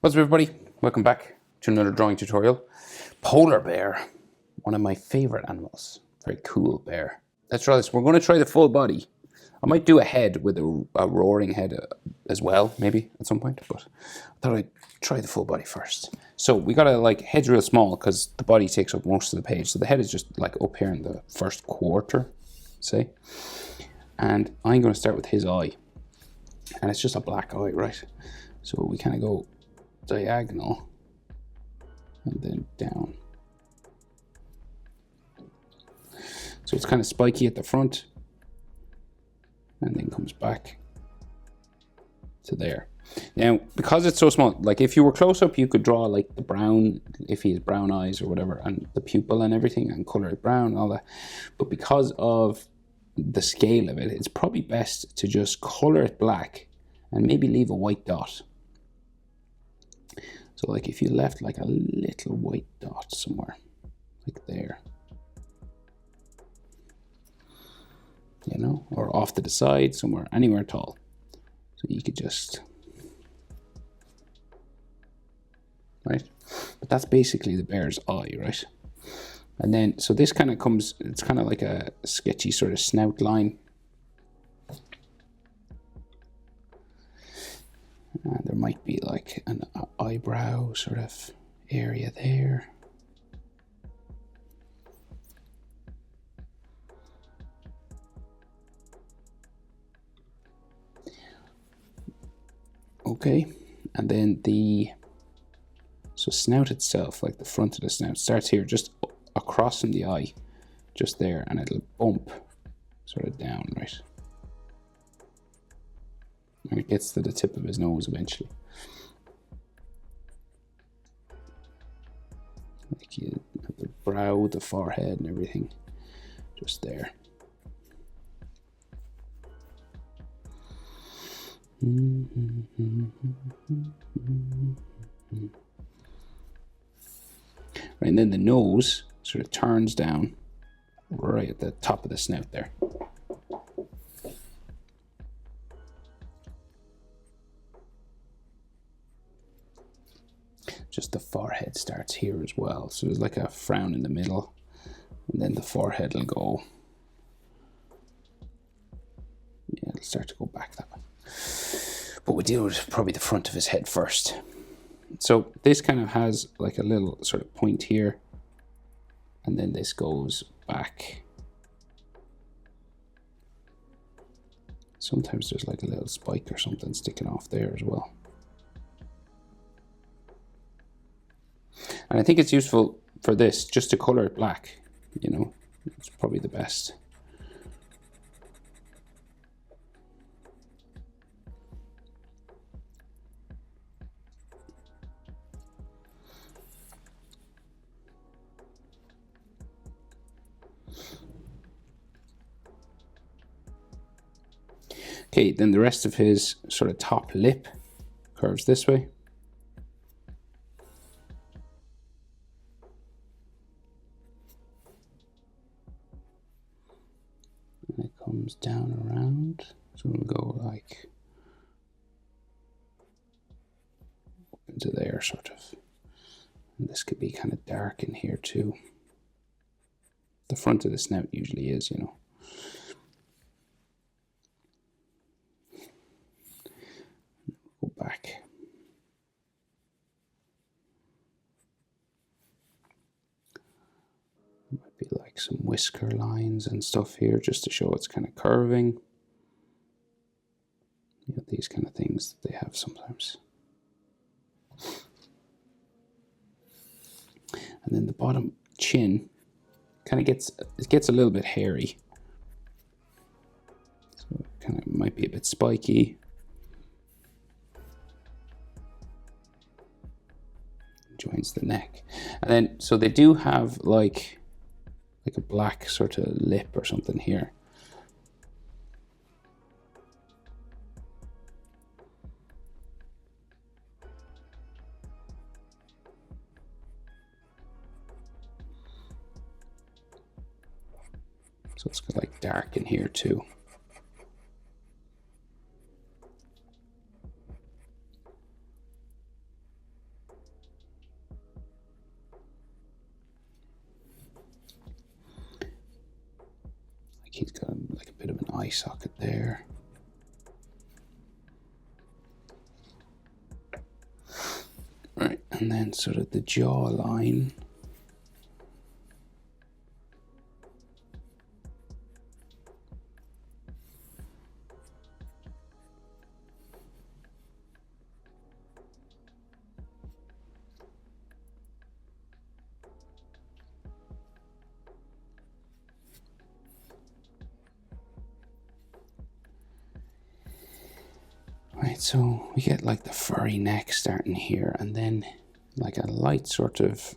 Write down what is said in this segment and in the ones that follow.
What's up, everybody? Welcome back to another drawing tutorial. Polar bear, one of my favorite animals. Very cool bear. Let's try this. We're going to try the full body. I might do a head with a roaring head as well, maybe at some point, but I thought I'd try the full body first. So we got to head's real small because the body takes up most of the page. So the head is just like up here in the first quarter, say. And I'm going to start with his eye. And it's just a black eye, right? So we kind of go diagonal and then down. So it's kind of spiky at the front and then comes back to there. Now, because it's so small, like if you were close up, you could draw like the brown, if he has brown eyes or whatever, and the pupil and everything, and color it brown and all that. But because of the scale of it, it's probably best to just color it black and maybe leave a white dot. So like if you left like a little white dot somewhere, like there, you know, or off to the side somewhere, anywhere at all. So you could just, right? But that's basically the bear's eye, right? And then, so this kind of comes, it's kind of like a sketchy sort of snout line. There might be like an eyebrow sort of area there. Okay, and then so snout itself, like the front of the snout, starts here just across from the eye, just there, and it'll bump sort of down, right? And it gets to the tip of his nose eventually. Like you have the brow, the forehead, and everything just there. Right, and then the nose sort of turns down right at the top of the snout there. Just the forehead starts here as well. So there's like a frown in the middle, and then the forehead will go, yeah, it'll start to go back that way. But we deal with probably the front of his head first. So this kind of has like a little sort of point here, and then this goes back. Sometimes there's like a little spike or something sticking off there as well. And I think it's useful for this just to color it black, you know, it's probably the best. Okay, then the rest of his sort of top lip curves this way. And it comes down around, so we'll go like into there sort of. And this could be kind of dark in here too. The front of the snout usually is, you know. Go back. Might be like some whisker lines and stuff here just to show it's kind of curving. You know, these kind of things that they have sometimes. And then the bottom chin kind of gets a little bit hairy. So it kind of might be a bit spiky. Joins the neck. And then, so they do have like a black sort of lip or something here. So it's got like dark in here too. he's got like a bit of an eye socket there. Right, and then sort of the jawline. Right, so we get like the furry neck starting here, and then like a light sort of,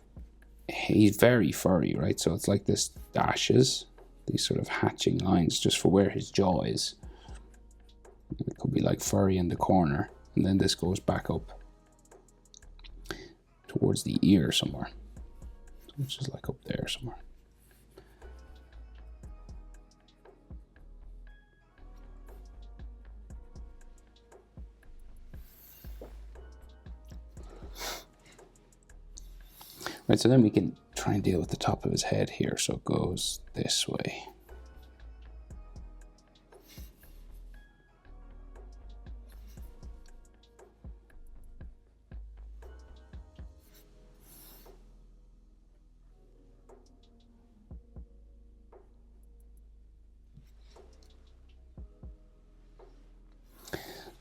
he's very furry, right? So it's like this dashes, these sort of hatching lines just for where his jaw is. It could be like furry in the corner, and then this goes back up towards the ear somewhere. So it's just like up there somewhere. Right, so then we can try and deal with the top of his head here. So it goes this way.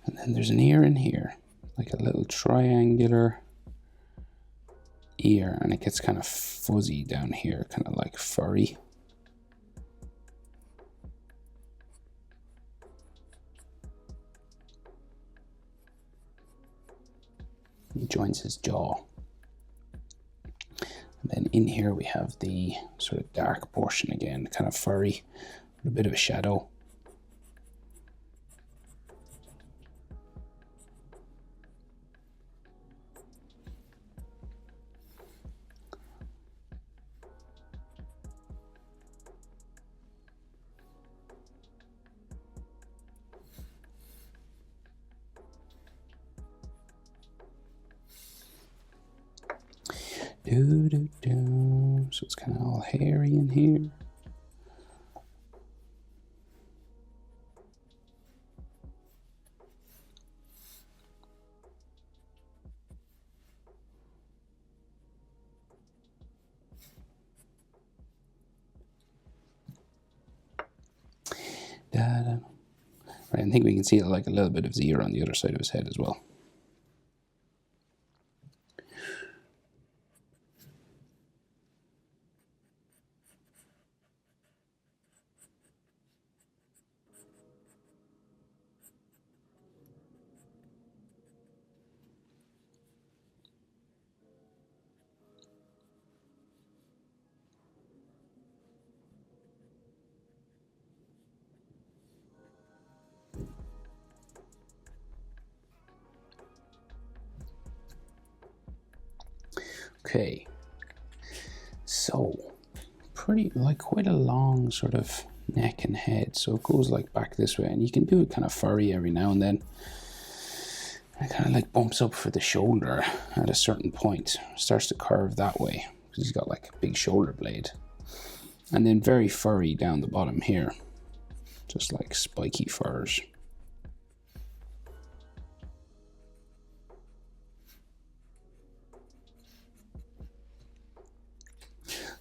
And then there's an ear in here, like a little triangular ear, and it gets kind of fuzzy down here, kind of like furry. He joins his jaw. And then in here we have the sort of dark portion again, kind of furry, with a bit of a shadow. So it's kind of all hairy in here. Right, I think we can see like a little bit of his ear on the other side of his head as well. Okay, so pretty, like quite a long sort of neck and head. So it goes like back this way, and you can do it kind of furry every now and then. It kind of like bumps up for the shoulder at a certain point. Starts to curve that way because he's got like a big shoulder blade. And then very furry down the bottom here. Just like spiky furs.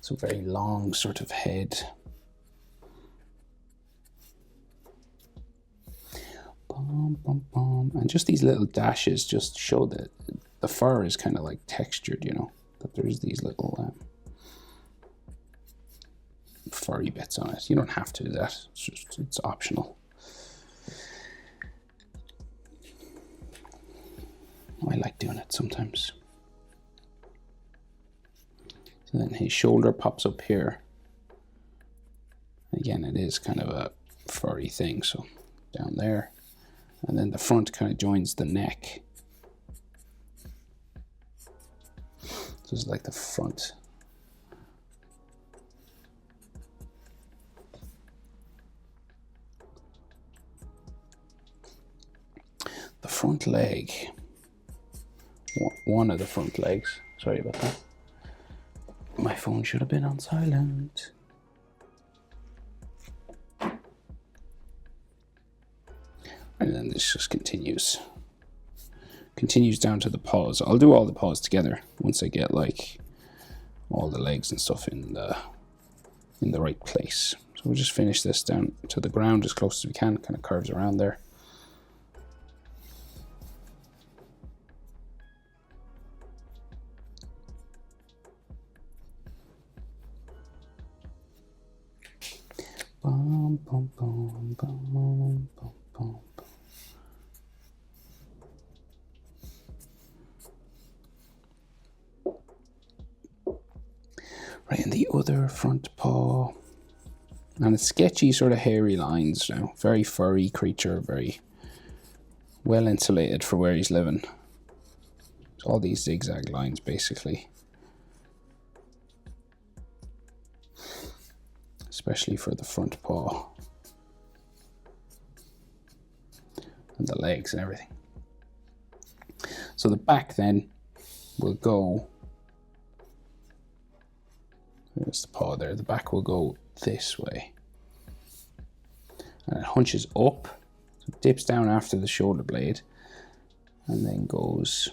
So very long sort of head. Bum, bum, bum. And just these little dashes just show that the fur is kind of like textured, you know, that there's these little furry bits on it. You don't have to do that, it's optional. I like doing it sometimes. So then his shoulder pops up here. Again, it is kind of a furry thing, so down there. And then the front kind of joins the neck. So it's like the front. The front leg. One of the front legs. Sorry about that. My phone should have been on silent. And then this just continues down to the paws. I'll do all the paws together once I get like all the legs and stuff in the right place. So we'll just finish this down to the ground as close as we can, kind of curves around there. Bum, bum, bum, bum, bum, bum. Right, and the other front paw. And it's sketchy, sort of hairy lines now. Very furry creature, very well insulated for where he's living. So all these zigzag lines, basically. Especially for the front paw. And the legs and everything. So the back then will go... There's the paw there. The back will go this way. And it hunches up, so it dips down after the shoulder blade, and then goes.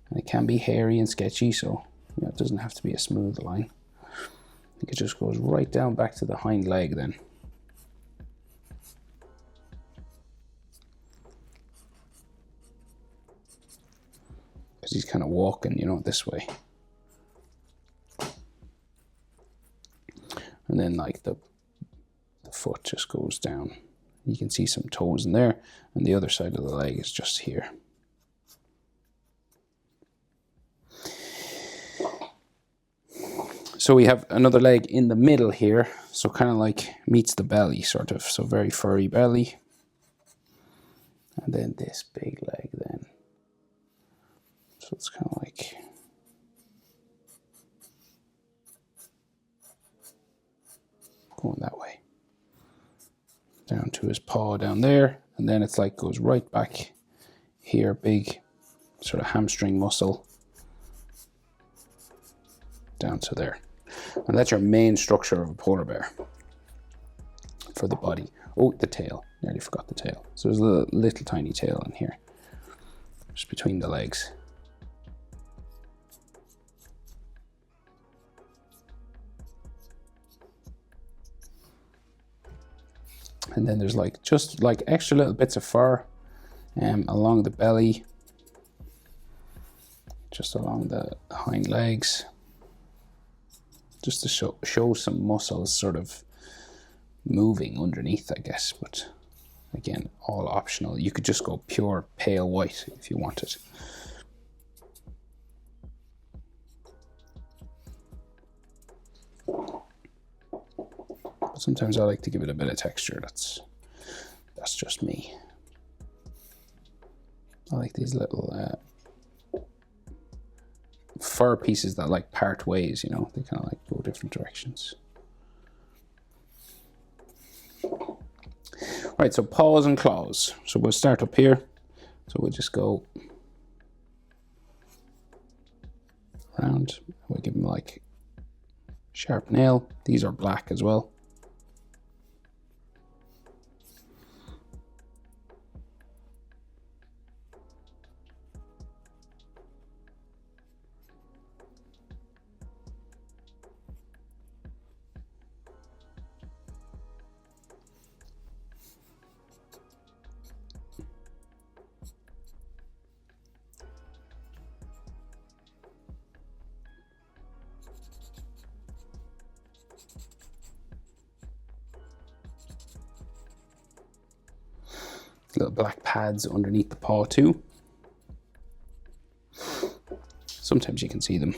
And it can be hairy and sketchy, so it doesn't have to be a smooth line. I think it just goes right down back to the hind leg then. Because he's kind of walking, this way. And then like the foot just goes down. You can see some toes in there, and the other side of the leg is just here. So we have another leg in the middle here, so kind of like meets the belly sort of, so very furry belly. And then this big leg then. So it's kind of like going that way. Down to his paw down there, and then it's like goes right back here, big sort of hamstring muscle down to there. And that's your main structure of a polar bear for the body. Oh, the tail, nearly forgot the tail. So there's a little tiny tail in here, just between the legs. And then there's like just like extra little bits of fur along the belly, just along the hind legs, just to show some muscles sort of moving underneath, I guess. But again, all optional. You could just go pure pale white if you wanted. Sometimes I like to give it a bit of texture. That's just me. I like these little fur pieces that like part ways, they kind of like go different directions. Right, so paws and claws. So we'll start up here. So we'll just go around. We'll give them like sharp nail. These are black as well. Little black pads underneath the paw too. Sometimes you can see them.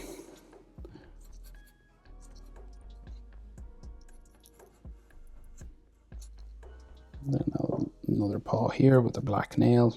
And then another paw here with a black nail.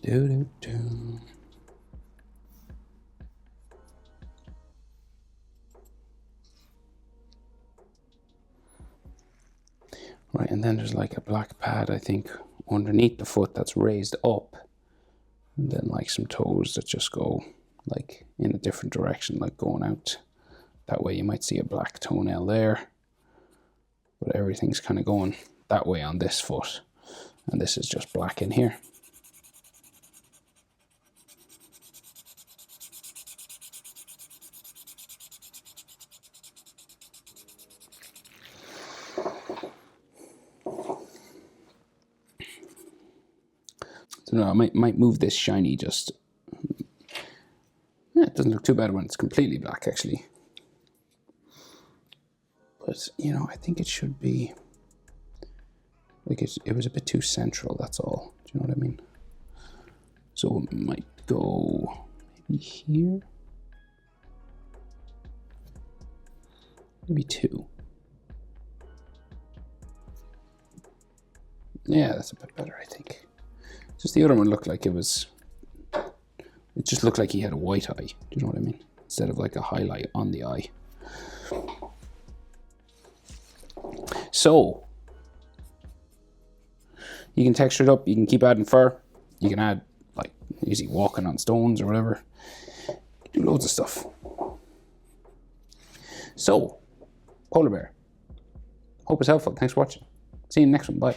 Do, do, do. Right, and then there's like a black pad, I think, underneath the foot that's raised up. And then like some toes that just go like in a different direction, like going out. That way you might see a black toenail there. But everything's kind of going that way on this foot. And this is just black in here. So no, I might move this shiny just. Yeah, it doesn't look too bad when it's completely black, actually. But, you know, I think it should be, like it was a bit too central, that's all. Do you know what I mean? So it might go maybe here. Maybe 2. Yeah, that's a bit better, I think. Just the other one looked like it just looked like he had a white eye. Do you know what I mean? Instead of like a highlight on the eye. So, you can texture it up, you can keep adding fur, you can add like easy walking on stones or whatever. Do loads of stuff. So, polar bear. Hope it's helpful. Thanks for watching. See you in the next one. Bye.